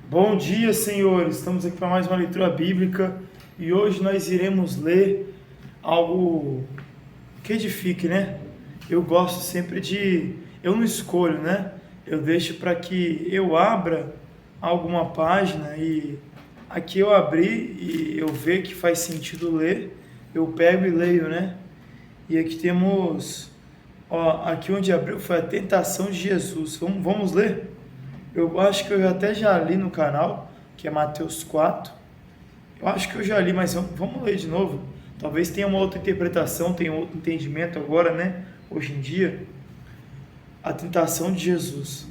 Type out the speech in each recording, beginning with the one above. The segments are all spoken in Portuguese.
Bom dia, senhores. Estamos aqui para mais uma leitura bíblica e hoje nós iremos ler algo que edifique, né? Eu gosto sempre de. Eu não escolho, né? Eu deixo para que eu abra alguma página e aqui eu abri e eu ver que faz sentido ler, eu pego e leio, né? E aqui temos. Ó, aqui onde abriu foi a tentação de Jesus. Vamos ler? Eu acho que eu até já li no canal, que é Mateus 4. Eu acho que eu já li, mas vamos ler de novo. Talvez tenha uma outra interpretação, tenha um outro entendimento agora, né? Hoje em dia. A tentação de Jesus.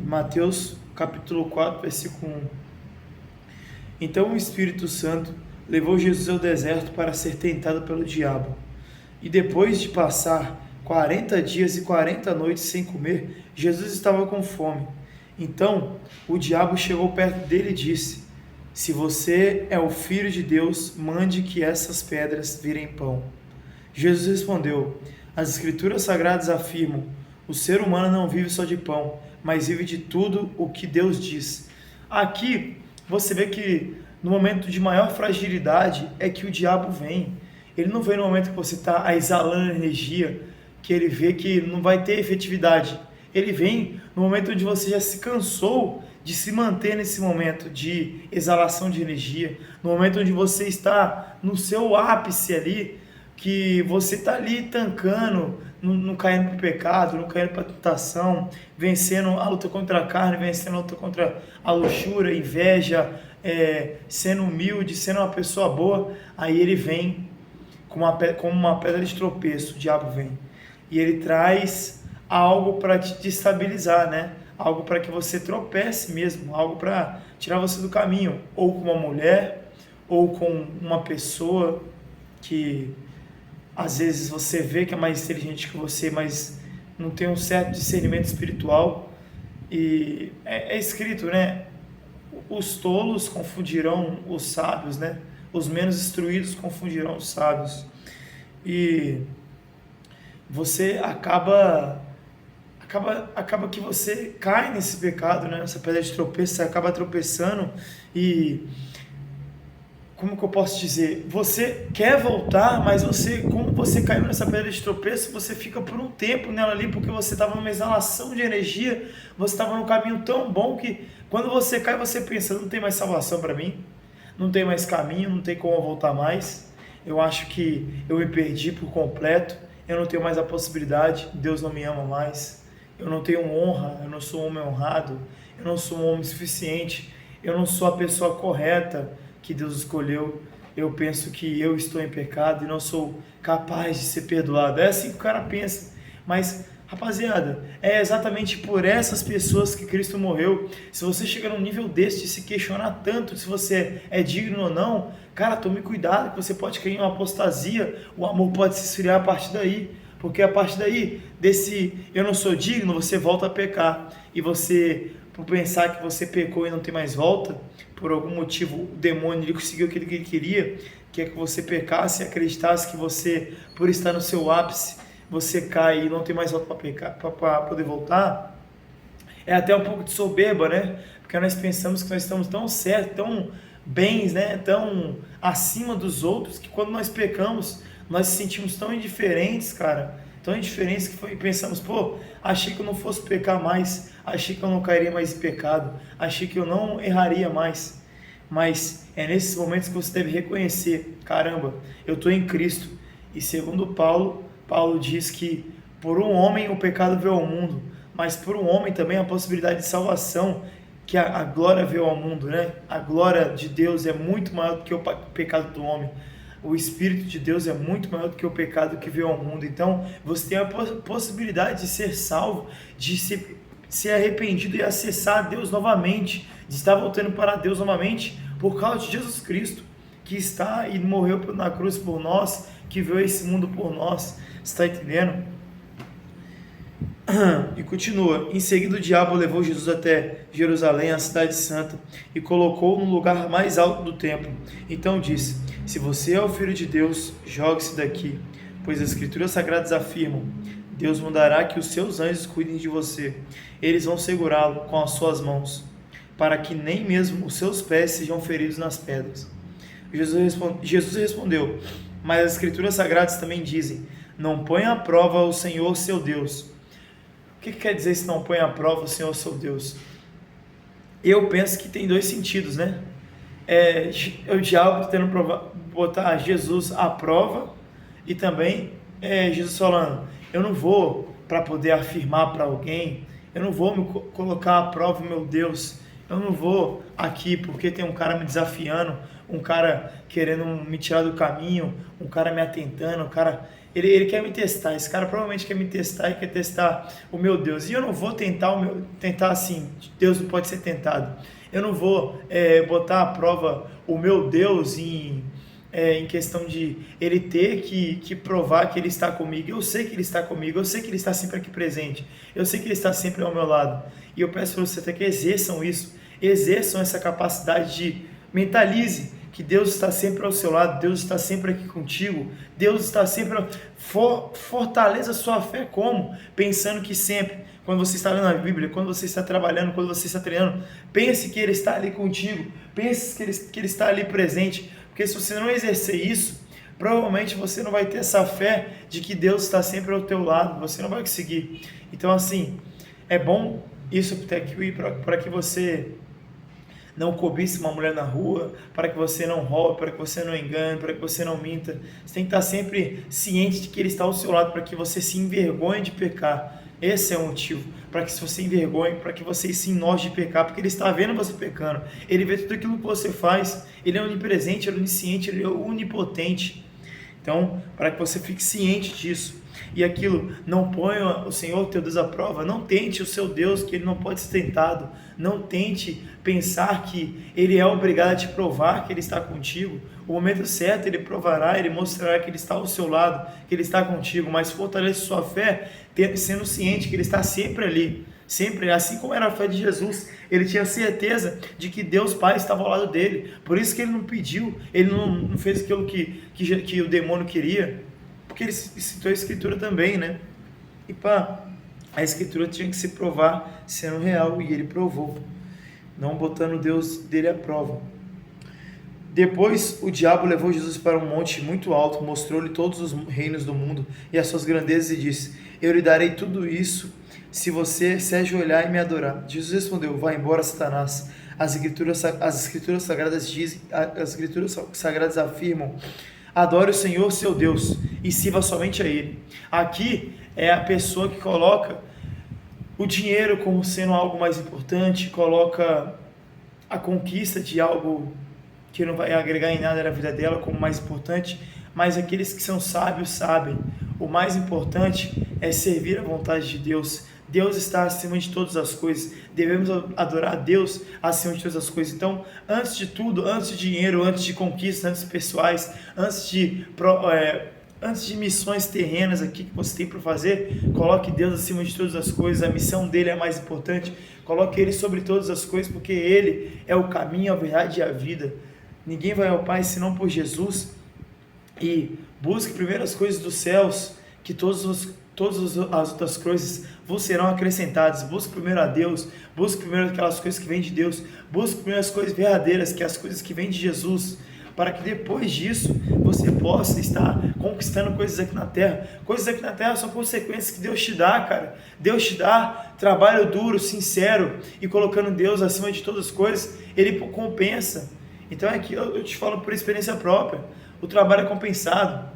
Mateus capítulo 4, versículo 1. Então o Espírito Santo levou Jesus ao deserto para ser tentado pelo diabo. E depois de passar 40 dias e 40 noites sem comer, Jesus estava com fome. Então o diabo chegou perto dele e disse: Se você é o Filho de Deus, mande que essas pedras virem pão. Jesus respondeu: As Escrituras Sagradas afirmam: o ser humano não vive só de pão, mas vive de tudo o que Deus diz. Aqui você vê que no momento de maior fragilidade é que o diabo vem. Ele não vem no momento que você está exalando energia, que ele vê que não vai ter efetividade. Ele vem no momento onde você já se cansou de se manter nesse momento de exalação de energia, no momento onde você está no seu ápice ali, que você está ali tancando, não caindo para o pecado, não caindo para a tentação, vencendo a luta contra a carne, vencendo a luta contra a luxúria, a inveja, sendo humilde, sendo uma pessoa boa. Aí ele vem como uma pedra de tropeço, o diabo vem. E ele traz algo para te destabilizar, né? Algo para que você tropece mesmo, algo para tirar você do caminho, ou com uma mulher, ou com uma pessoa que às vezes você vê que é mais inteligente que você, mas não tem um certo discernimento espiritual. E é escrito, né? Os tolos confundirão os sábios, né? Os menos instruídos confundirão os sábios. E você acaba que você cai nesse pecado, né? Nessa pedra de tropeço, você acaba tropeçando e, como que eu posso dizer? Você quer voltar, mas como você caiu nessa pedra de tropeço, você fica por um tempo nela ali, porque você estava numa exalação de energia, você estava num caminho tão bom que quando você cai, você pensa: não tem mais salvação para mim, não tem mais caminho, não tem como eu voltar mais, eu acho que eu me perdi por completo, eu não tenho mais a possibilidade, Deus não me ama mais, eu não tenho honra, eu não sou um homem honrado, eu não sou um homem suficiente, eu não sou a pessoa correta que Deus escolheu, eu penso que eu estou em pecado e não sou capaz de ser perdoado. É assim que o cara pensa, mas rapaziada, é exatamente por essas pessoas que Cristo morreu. Se você chega num nível desse de se questionar tanto se você é digno ou não, cara, tome cuidado, que você pode cair em uma apostasia, o amor pode se esfriar a partir daí, porque a partir daí, desse eu não sou digno, você volta a pecar, e você, por pensar que você pecou e não tem mais volta, por algum motivo o demônio ele conseguiu aquilo que ele queria, que é que você pecasse e acreditasse que você, por estar no seu ápice, você cai e não tem mais volta para poder voltar. É até um pouco de soberba, né? Porque nós pensamos que nós estamos tão certos, tão bens, né? Tão acima dos outros, que quando nós pecamos, nós se sentimos tão indiferentes, cara, tão indiferentes que pensamos: pô, achei que eu não fosse pecar mais, achei que eu não cairia mais em pecado, achei que eu não erraria mais. Mas é nesses momentos que você deve reconhecer: caramba, eu estou em Cristo. E segundo Paulo diz que por um homem o pecado veio ao mundo, mas por um homem também a possibilidade de salvação, que a glória veio ao mundo, né? A glória de Deus é muito maior do que o pecado do homem. O Espírito de Deus é muito maior do que o pecado que veio ao mundo. Então você tem a possibilidade de ser salvo, de ser arrependido e acessar Deus novamente, de estar voltando para Deus novamente, por causa de Jesus Cristo, que está e morreu na cruz por nós, que veio a esse mundo por nós. Está entendendo? E continua: em seguida o diabo levou Jesus até Jerusalém, a cidade santa, e colocou-o no lugar mais alto do templo. Então disse: se você é o Filho de Deus, jogue-se daqui, pois as Escrituras Sagradas afirmam: Deus mandará que os seus anjos cuidem de você, eles vão segurá-lo com as suas mãos, para que nem mesmo os seus pés sejam feridos nas pedras. Jesus respondeu: mas as Escrituras Sagradas também dizem: não ponha à prova o Senhor seu Deus. O que quer dizer se não põe à prova o Senhor seu Deus? Eu penso que tem dois sentidos, né? O diabo tentando botar Jesus à prova, e também Jesus falando: eu não vou para poder afirmar para alguém, eu não vou me colocar à prova, meu Deus, eu não vou aqui porque tem um cara me desafiando, um cara querendo me tirar do caminho, um cara me atentando, um cara... Ele quer me testar, esse cara provavelmente quer me testar e quer testar o meu Deus. E eu não vou tentar assim, Deus não pode ser tentado. Eu não vou botar à prova o meu Deus em questão de ele ter que provar que ele está comigo. Eu sei que ele está comigo, eu sei que ele está sempre aqui presente, eu sei que ele está sempre ao meu lado. E eu peço para você até que exerçam isso, exerçam essa capacidade de mentalize que Deus está sempre ao seu lado, Deus está sempre aqui contigo, Deus está sempre... Fortaleça a sua fé como? Pensando que sempre, quando você está lendo a Bíblia, quando você está trabalhando, quando você está treinando, pense que Ele está ali contigo, pense que Ele está ali presente, porque se você não exercer isso, provavelmente você não vai ter essa fé de que Deus está sempre ao teu lado, você não vai conseguir. Então assim, é bom isso para que você não cobice uma mulher na rua, para que você não roube, para que você não engane, para que você não minta. Você tem que estar sempre ciente de que Ele está ao seu lado, para que você se envergonhe de pecar. Esse é o motivo, para que você envergonhe, para que você se enoje de pecar, porque Ele está vendo você pecando, Ele vê tudo aquilo que você faz, Ele é onipresente, Ele é onisciente, Ele é onipotente. Então, para que você fique ciente disso, e aquilo, não ponha o Senhor teu Deus à prova, não tente o seu Deus, que Ele não pode ser tentado, não tente pensar que Ele é obrigado a te provar que Ele está contigo. O momento certo Ele provará, Ele mostrará que Ele está ao seu lado, que Ele está contigo, mas fortaleça sua fé, sendo ciente que Ele está sempre ali, sempre, assim como era a fé de Jesus. Ele tinha certeza de que Deus Pai estava ao lado dele, por isso que ele não pediu, ele não fez aquilo que o demônio queria, porque ele citou a Escritura também, né? E a Escritura tinha que se provar sendo real, e ele provou, não botando Deus dele à prova. Depois o diabo levou Jesus para um monte muito alto, mostrou-lhe todos os reinos do mundo e as suas grandezas, e disse: eu lhe darei tudo isso se você se ajoelhar e me adorar. Jesus respondeu: vai embora, Satanás. As escrituras sagradas dizem, as escrituras sagradas afirmam: adore o Senhor seu Deus e sirva somente a Ele. Aqui é a pessoa que coloca o dinheiro como sendo algo mais importante, coloca a conquista de algo que não vai agregar em nada na vida dela como mais importante, mas aqueles que são sábios sabem, o mais importante é servir a vontade de Deus. Deus está acima de todas as coisas, devemos adorar a Deus acima de todas as coisas. Então, antes de tudo, antes de dinheiro, antes de conquistas, antes de pessoais, antes de missões terrenas aqui que você tem para fazer, coloque Deus acima de todas as coisas, a missão dele é a mais importante, coloque Ele sobre todas as coisas, porque Ele é o caminho, a verdade e a vida. Ninguém vai ao Pai senão por Jesus. E busque primeiro as coisas dos céus, que todas as outras coisas vos serão acrescentadas. Busque primeiro a Deus, busque primeiro aquelas coisas que vêm de Deus, busque primeiro as coisas verdadeiras, que é as coisas que vêm de Jesus, para que depois disso você possa estar conquistando coisas aqui na terra. Coisas aqui na terra são consequências que Deus te dá, cara. Deus te dá trabalho duro, sincero, e colocando Deus acima de todas as coisas, Ele compensa. Então aqui eu te falo por experiência própria, o trabalho é compensado.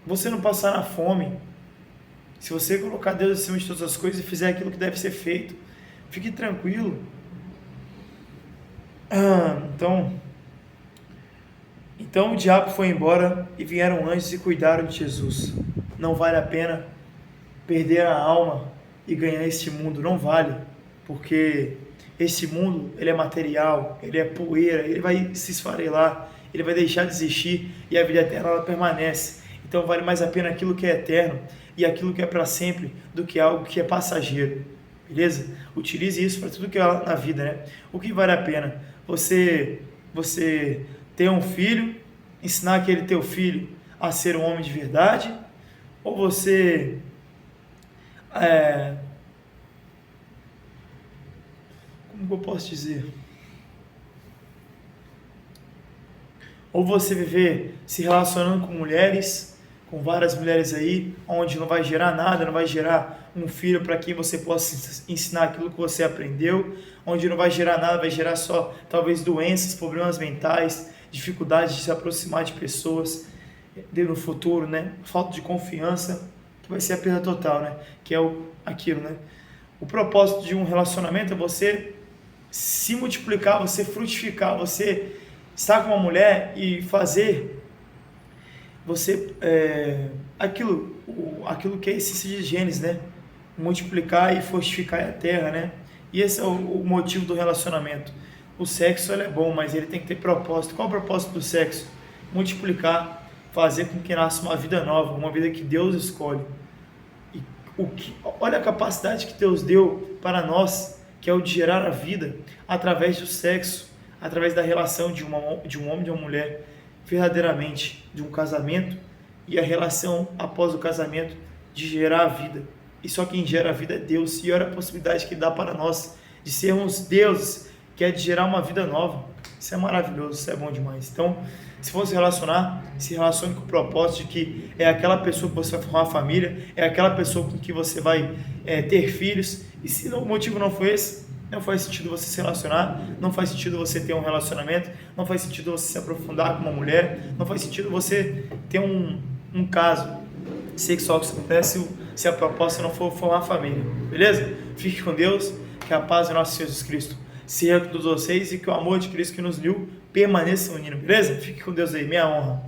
Você não passar na fome, se você colocar Deus acima de todas as coisas e fizer aquilo que deve ser feito, fique tranquilo. Então o diabo foi embora e vieram anjos e cuidaram de Jesus. Não vale a pena perder a alma e ganhar este mundo, não vale, porque este mundo, ele é material, ele é poeira, ele vai se esfarelar, ele vai deixar de existir, e a vida eterna ela permanece. Então vale mais a pena aquilo que é eterno e aquilo que é para sempre do que algo que é passageiro, beleza? Utilize isso para tudo que é na vida, né? O que vale a pena? Você ter um filho, ensinar aquele teu filho a ser um homem de verdade, ou você como eu posso dizer? Ou você viver se relacionando com mulheres, com várias mulheres aí, onde não vai gerar nada, não vai gerar um filho para quem você possa ensinar aquilo que você aprendeu, onde não vai gerar nada, vai gerar só talvez doenças, problemas mentais, dificuldade de se aproximar de pessoas no futuro, né? Falta de confiança, que vai ser a perda total, né? Que é aquilo, né? O propósito de um relacionamento é você se multiplicar, você frutificar, você estar com uma mulher e fazer você aquilo que é a essência de Gênesis, né? Multiplicar e fortificar a terra, né? E esse é o motivo do relacionamento. O sexo ele é bom, mas ele tem que ter propósito. Qual é o propósito do sexo? Multiplicar, fazer com que nasça uma vida nova, uma vida que Deus escolhe. E olha a capacidade que Deus deu para nós, que é o de gerar a vida através do sexo, através da relação de um homem e de uma mulher, verdadeiramente, de um casamento, e a relação após o casamento de gerar a vida. E só quem gera a vida é Deus. E olha a possibilidade que dá para nós de sermos deuses, que é de gerar uma vida nova. Isso é maravilhoso, isso é bom demais. Então, se for se relacionar, se relacione com o propósito de que é aquela pessoa que você vai formar uma família, é aquela pessoa com que você vai ter filhos. E se o motivo não foi esse, não faz sentido você se relacionar, não faz sentido você ter um relacionamento, não faz sentido você se aprofundar com uma mulher, não faz sentido você ter um caso sexual que acontece se a proposta não for formar família, beleza? Fique com Deus, que a paz do nosso Senhor Jesus Cristo seja com todos vocês e que o amor de Cristo que nos uniu permaneça unindo, beleza? Fique com Deus aí, minha honra.